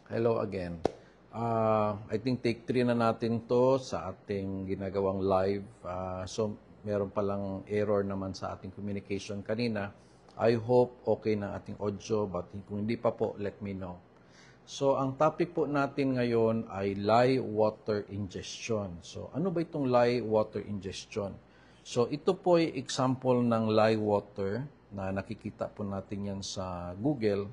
Hello again. I think take 3 na natin to sa ating ginagawang live. So, meron palang error naman sa ating communication kanina. I hope okay na ating audio, but kung hindi pa po, let me know. So, ang topic po natin ngayon ay lye water ingestion. So, ano ba itong lye water ingestion? So, ito po ay example ng lye water na nakikita po natin yan sa Google.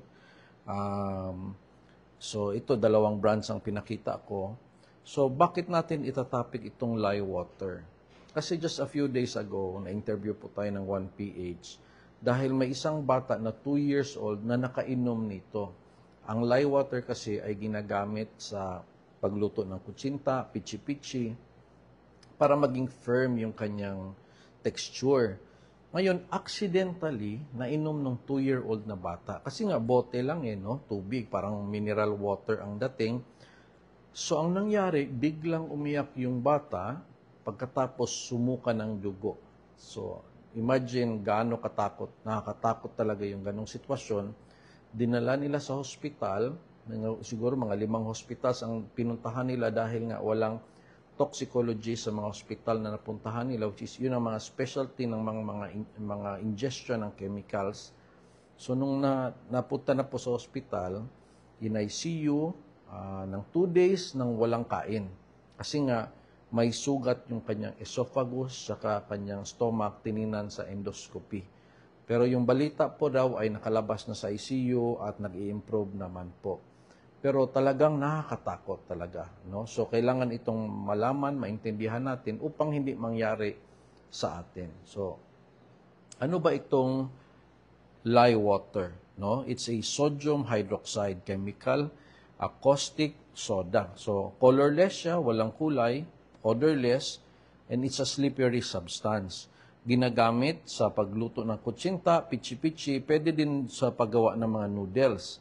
So, ito, dalawang brands ang pinakita ko. So, bakit natin itatopic itong lye water? Kasi just a few days ago, na-interview po tayo ng 1PH dahil may isang bata na 2 years old na nakainom nito. Ang lye water kasi ay ginagamit sa pagluto ng kutsinta, pichi-pichi, para maging firm yung kanyang texture. Ngayon, accidentally, nainom ng 2-year-old na bata. Kasi nga, bote lang no? Tubig, parang mineral water ang dating. So, ang nangyari, biglang umiyak yung bata pagkatapos sumuka ng dugo. So, imagine gaano katakot, nakakatakot talaga yung ganong sitwasyon. Dinala nila sa hospital, siguro mga 5 hospitals ang pinuntahan nila dahil nga walang toxicology sa mga hospital na napuntahan nila, which is yun ang mga specialty ng mga ingestion ng chemicals. So nung napunta na po sa hospital, in ICU, ng 2 days nang walang kain. Kasi nga may sugat yung kanyang esophagus saka kanyang stomach, tininan sa endoscopy. Pero yung balita po daw ay nakalabas na sa ICU at nag-i-improve naman po. Pero talagang nakakatakot talaga, no? So kailangan itong malaman, maintindihan natin upang hindi mangyari sa atin. So ano ba itong lye water, no? It's a sodium hydroxide chemical, a caustic soda. So colorless siya, walang kulay, odorless, and it's a slippery substance. Ginagamit sa pagluto ng kutsinta, pichi-pichi, pwede din sa paggawa ng mga noodles.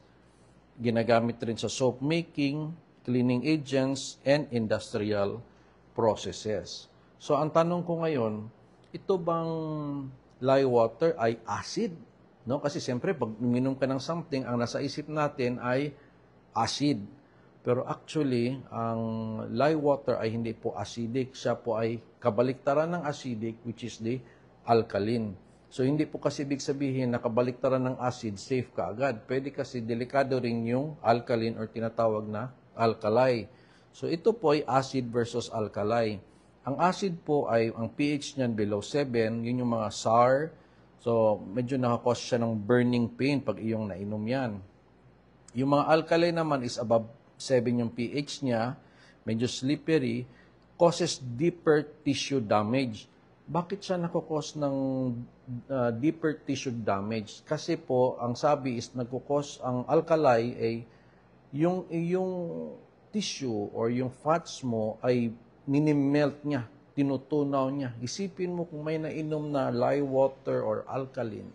Ginagamit rin sa soap making, cleaning agents, and industrial processes. So, ang tanong ko ngayon, ito bang lye water ay acid? No? Kasi siyempre, pag uminom ka ng something, ang nasa isip natin ay acid. Pero actually, ang lye water ay hindi po acidic. Siya po ay kabaliktaran ng acidic, which is the alkaline. So, hindi po kasi ibig sabihin na kabaliktaran ng acid, safe ka agad. Pwede kasi delikado rin yung alkaline or tinatawag na alkali. So, ito po ay acid versus alkali. Ang acid po ay, ang pH niyan below 7, yun yung mga sour. So, medyo nakakos siya ng burning pain pag iyong nainom yan. Yung mga alkali naman is above 7 yung pH niya, medyo slippery, causes deeper tissue damage. Bakit siya nakukos ng deeper tissue damage? Kasi po, ang sabi is nagkukos ang alkali ay yung tissue or yung fats mo ay minimelt niya, tinutunaw niya. Isipin mo kung may nainom na lye water or alkaline,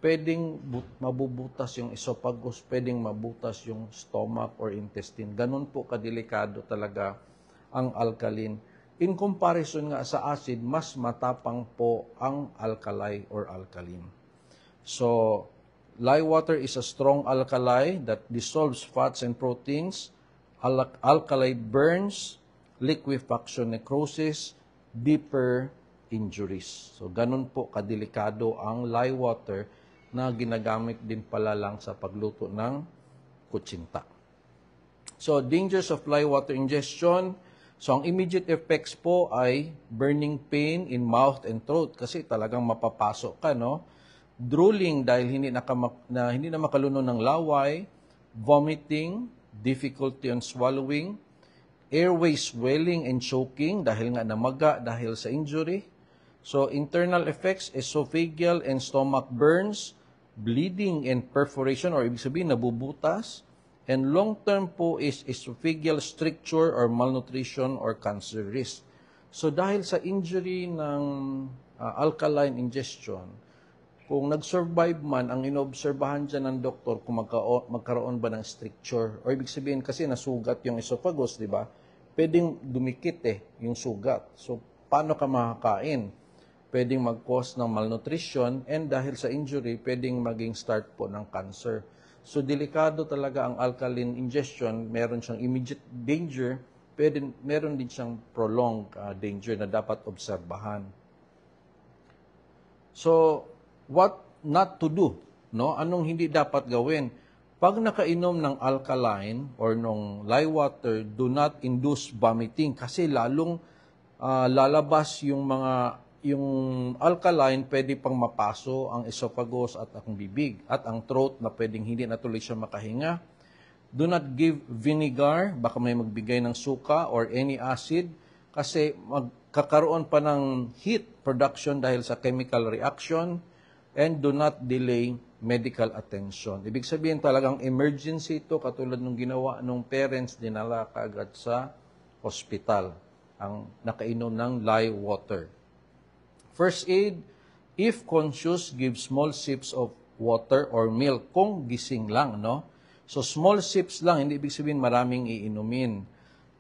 pwedeng mabubutas yung esophagus, pwedeng mabutas yung stomach or intestine. Ganun po kadelikado talaga ang alkaline. In comparison nga sa acid, mas matapang po ang alkali or alkaline. So, lye water is a strong alkali that dissolves fats and proteins. Alkali burns, liquefaction necrosis, deeper injuries. So, ganun po kadelikado ang lye water na ginagamit din pala lang sa pagluto ng kutsinta. So, dangers of lye water ingestion. So, ang immediate effects po ay burning pain in mouth and throat kasi talagang mapapasok ka, no? Drooling dahil hindi na makaluno ng laway, vomiting, difficulty on swallowing, airway swelling and choking dahil nga namaga dahil sa injury. So, internal effects, esophageal and stomach burns, bleeding and perforation or ibig sabihin nabubutas. And long-term po is esophageal stricture or malnutrition or cancer risk. So dahil sa injury ng alkaline ingestion, kung nag-survive man, ang inobserbahan dyan ng doktor kung magkaroon ba ng stricture. O ibig sabihin kasi nasugat yung esophagus, di ba? Pwedeng dumikit yung sugat. So paano ka makakain? Pwedeng mag-cause ng malnutrition and dahil sa injury, pwedeng maging start po ng cancer. So, delikado talaga ang alkaline ingestion. Meron siyang immediate danger, meron din siyang prolonged danger na dapat obserbahan. So, what not to do? No? Anong hindi dapat gawin? Pag nakainom ng alkaline or ng lye water, do not induce vomiting kasi lalong lalabas yung alkaline, pwede pang mapaso ang esophagus at ang bibig at ang throat na pwedeng hindi na tuloy siya makahinga. Do not give vinegar, baka may magbigay ng suka or any acid kasi magkakaroon pa ng heat production dahil sa chemical reaction, and do not delay medical attention. Ibig sabihin talagang emergency ito, katulad ng ginawa ng parents, dinala kaagad sa hospital ang nakainom ng lye water. First aid, if conscious, give small sips of water or milk kung gising lang, no? So, small sips lang, hindi ibig sabihin maraming iinumin.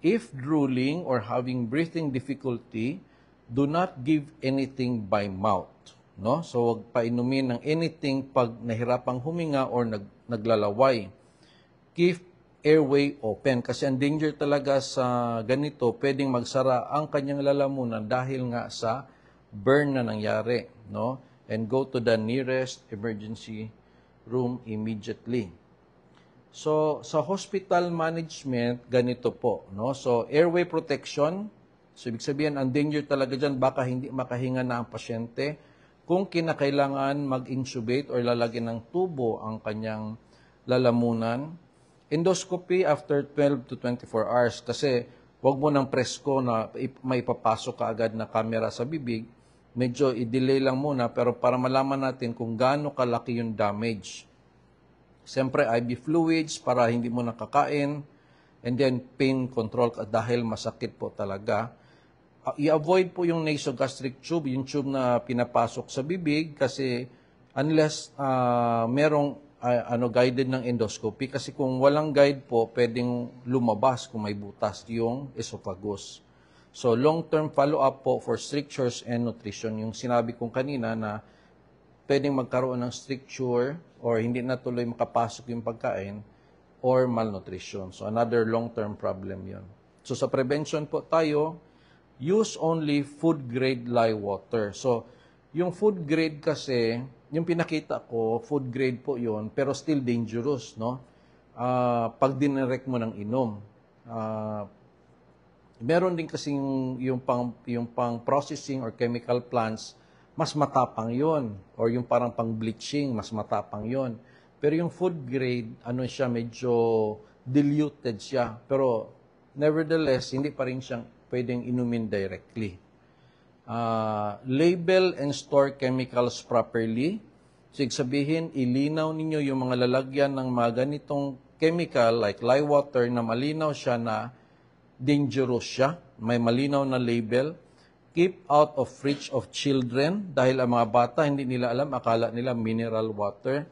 If drooling or having breathing difficulty, do not give anything by mouth, no? So, wag painumin ng anything pag nahirapang huminga or naglalaway. Keep airway open kasi ang danger talaga sa ganito, pwedeng magsara ang kanyang lalamunan dahil nga sa burn na nangyari, no? And go to the nearest emergency room immediately. So, sa hospital management, ganito po, no? So, airway protection, so ibig sabihin, ang danger talaga dyan, baka hindi makahinga na ang pasyente. Kung kinakailangan mag-intubate or lalagyan ng tubo ang kanyang lalamunan. Endoscopy after 12 to 24 hours, kasi wag mo ng presko na may papasok ka agad na camera sa bibig. Medyo i-delay lang muna, pero para malaman natin kung gaano kalaki yung damage. Siyempre, IV fluids para hindi mo nakakain. And then, pain control dahil masakit po talaga. I-avoid po yung nasogastric tube, yung tube na pinapasok sa bibig kasi unless merong guided ng endoscopy. Kasi kung walang guide po, pwedeng lumabas kung may butas yung esophagus. So, long-term follow-up po for strictures and nutrition. Yung sinabi kong kanina na pwedeng magkaroon ng stricture or hindi na tuloy makapasok yung pagkain or malnutrition. So, another long-term problem yon. So, sa prevention po tayo, use only food-grade lye water. So, yung food grade kasi, yung pinakita ko, food grade po yon, pero still dangerous, no? Pag dinirect mo ng inom. Meron din kasi yung pang processing or chemical plants, mas matapang yon, or yung parang pang bleaching, mas matapang yon. Pero yung food grade, ano siya, medyo diluted siya. Pero nevertheless, hindi pa rin siyang pwedeng inumin directly. Label and store chemicals properly. So, sabihin, ilinaw ninyo yung mga lalagyan ng mga ganitong chemical like lye water na malinaw siya na dangerous siya. May malinaw na label. Keep out of reach of children dahil ang mga bata hindi nila alam, akala nila mineral water.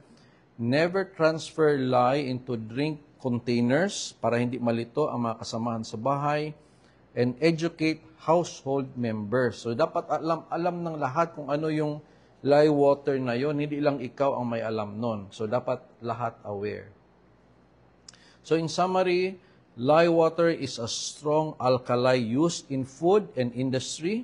Never transfer lye into drink containers para hindi malito ang mga kasamahan sa bahay. And educate household members. So, dapat alam ng lahat kung ano yung lye water na yon. Hindi lang ikaw ang may alam nun. So, dapat lahat aware. So, in summary, lye water is a strong alkali used in food and industry.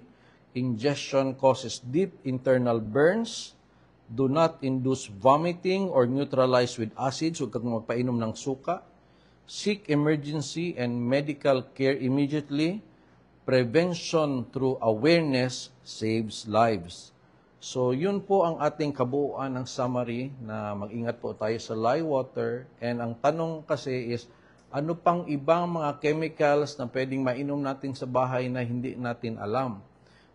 Ingestion causes deep internal burns. Do not induce vomiting or neutralize with acids. Huwag kang magpainom ng suka. Seek emergency and medical care immediately. Prevention through awareness saves lives. So, yun po ang ating kabuuan ng summary na mag-ingat po tayo sa lye water. And ang tanong kasi is, ano pang ibang mga chemicals na pwedeng mainom natin sa bahay na hindi natin alam?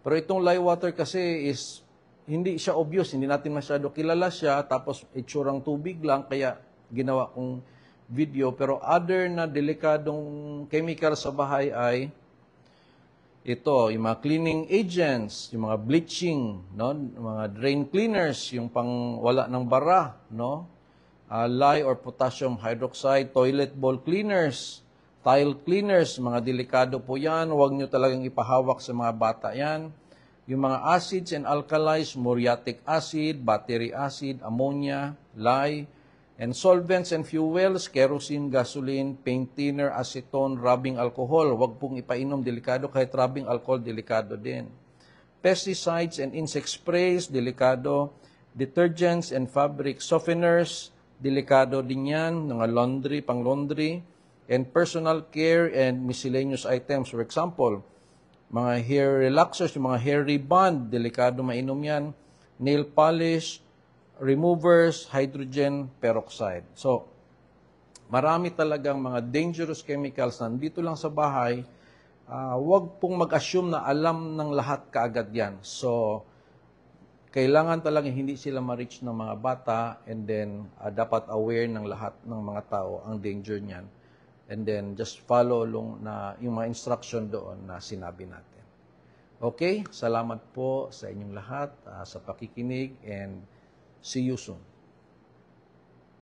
Pero itong lye water kasi is, hindi siya obvious, hindi natin masyado kilala siya, tapos itsurang tubig lang, kaya ginawa kong video. Pero other na delikadong chemical sa bahay ay ito, yung mga cleaning agents, yung mga bleaching, no? Mga drain cleaners, yung pang wala ng bara, no? Lye or potassium hydroxide, toilet bowl cleaners, tile cleaners, mga delikado po yan. Huwag nyo talagang ipahawak sa mga bata yan. Yung mga acids and alkalis, muriatic acid, battery acid, ammonia, lye, And solvents and fuels, kerosene, gasoline, paint thinner, acetone, rubbing alcohol. Huwag pong ipainom, delikado. Kahit rubbing alcohol, delikado din. Pesticides and insect sprays, delikado. Detergents and fabric softeners, delikado din yan. Mga laundry, pang laundry. And personal care and miscellaneous items. For example, mga hair relaxers, yung mga hair rebond, delikado mainom yan. Nail polish, removers, hydrogen peroxide. So, marami talagang mga dangerous chemicals nandito lang sa bahay. Huwag pong mag-assume na alam ng lahat kaagad yan. So, kailangan talaga hindi sila ma-reach ng mga bata and then dapat aware ng lahat ng mga tao ang danger niyan. And then just follow along na yung mga instruction doon na sinabi natin. Okay? Salamat po sa inyong lahat sa pakikinig and see you soon.